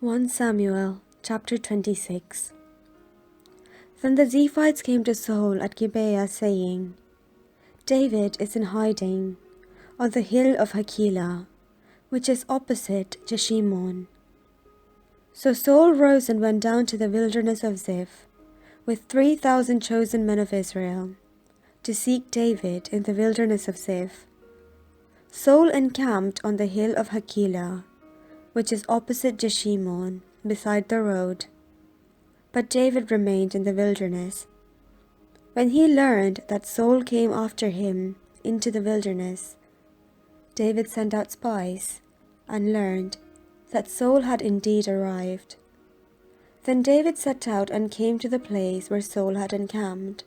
1 Samuel chapter 26. Then the Ziphites came to Saul at Gibeah, saying, David is in hiding on the hill of Hakilah, which is opposite Jeshimon. So Saul rose and went down to the wilderness of Ziph with 3,000 chosen men of Israel, to seek David in the wilderness of Ziph. Saul encamped on the hill of Hakilah, which is opposite Jeshimon, beside the road. But David remained in the wilderness. When he learned that Saul came after him into the wilderness, David sent out spies and learned that Saul had indeed arrived. Then David set out and came to the place where Saul had encamped.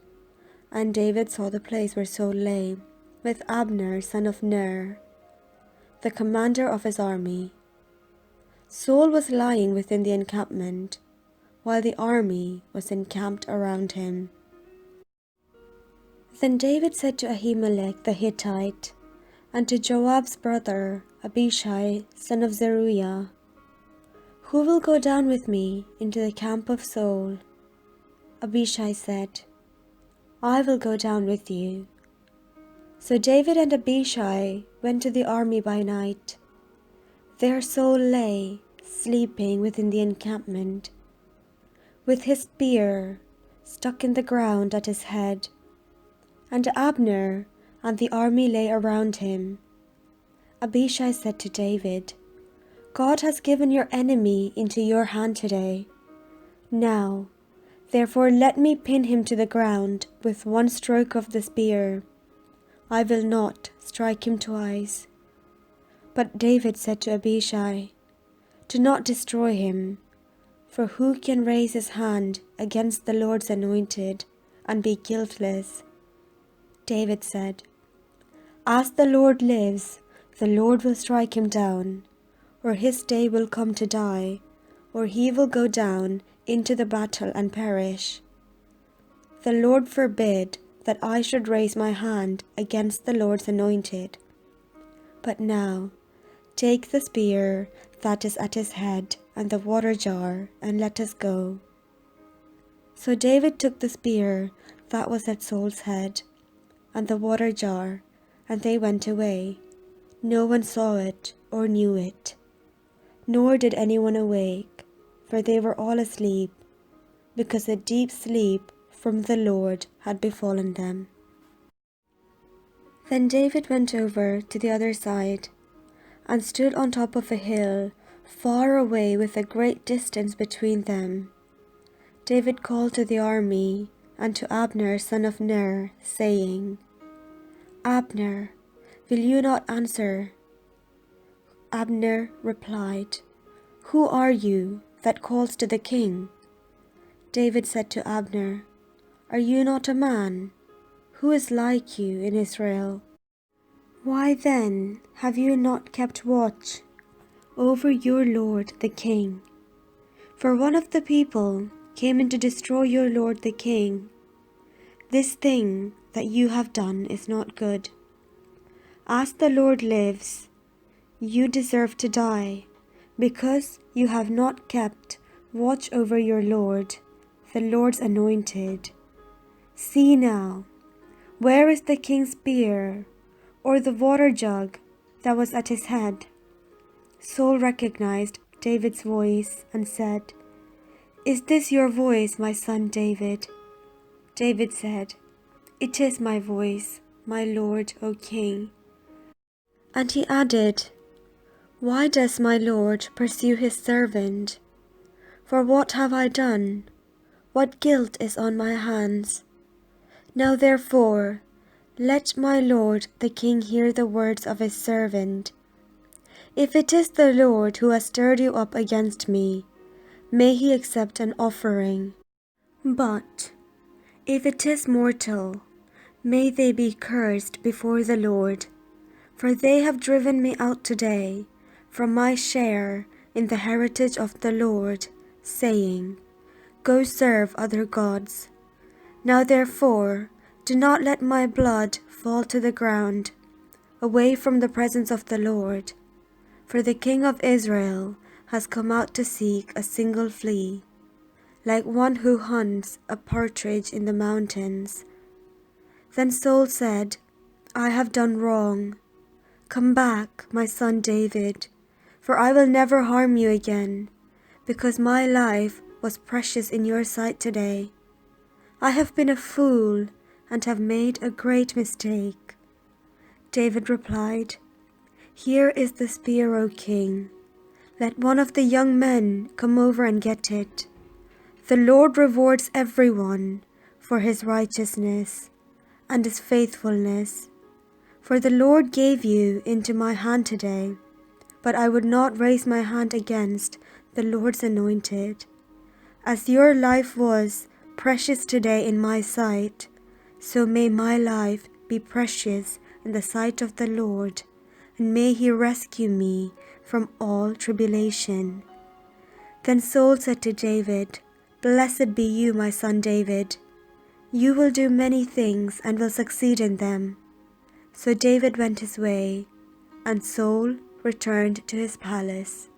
And David saw the place where Saul lay, with Abner son of Ner, the commander of his army. Saul was lying within the encampment, while the army was encamped around him. Then David said to Ahimelech the Hittite, and to Joab's brother Abishai son of Zeruiah, Who will go down with me into the camp of Saul? Abishai said, I will go down with you. So David and Abishai went to the army by night. There Saul lay, sleeping within the encampment, with his spear stuck in the ground at his head, and Abner and the army lay around him. Abishai said to David, God has given your enemy into your hand today. Now, therefore let me pin him to the ground with one stroke of the spear. I will not strike him twice. But David said to Abishai, Do not destroy him, for who can raise his hand against the Lord's anointed and be guiltless? David said, As the Lord lives, the Lord will strike him down, or his day will come to die, or he will go down into the battle and perish. The Lord forbid that I should raise my hand against the Lord's anointed. But now, take the spear that is at his head and the water jar, and let us go. So David took the spear that was at Saul's head and the water jar, and they went away. No one saw it or knew it, nor did anyone awake, for they were all asleep, because a deep sleep from the Lord had befallen them. Then David went over to the other side, and stood on top of a hill, far away with a great distance between them. David called to the army and to Abner son of Ner, saying, Abner, will you not answer? Abner replied, Who are you that calls to the king? David said to Abner, Are you not a man? Who is like you in Israel? Why then have you not kept watch over your lord the king? For one of the people came in to destroy your lord the king. This thing that you have done is not good. As the Lord lives, you deserve to die, because you have not kept watch over your lord, the Lord's anointed. See now, where is the king's spear, or the water jug that was at his head? Saul recognized David's voice and said, Is this your voice, my son David? David said, It is my voice, my lord, O king. And he added, Why does my lord pursue his servant? For what have I done? What guilt is on my hands? Now therefore, let my lord the king hear the words of his servant. If it is the Lord who has stirred you up against me, may he accept an offering. But if it is mortal, may they be cursed before the Lord, for they have driven me out today from my share in the heritage of the Lord, saying, Go serve other gods. Now therefore, do not let my blood fall to the ground, away from the presence of the Lord. For the king of Israel has come out to seek a single flea, like one who hunts a partridge in the mountains. Then Saul said, I have done wrong. Come back, my son David, for I will never harm you again, because my life was precious in your sight today. I have been a fool and have made a great mistake. David replied, Here is the spear, O king. Let one of the young men come over and get it. The Lord rewards everyone for his righteousness and his faithfulness. For the Lord gave you into my hand today, but I would not raise my hand against the Lord's anointed. As your life was precious today in my sight, so may my life be precious in the sight of the Lord, and may he rescue me from all tribulation. Then Saul said to David, Blessed be you, my son David. You will do many things and will succeed in them. So David went his way, and Saul returned to his palace.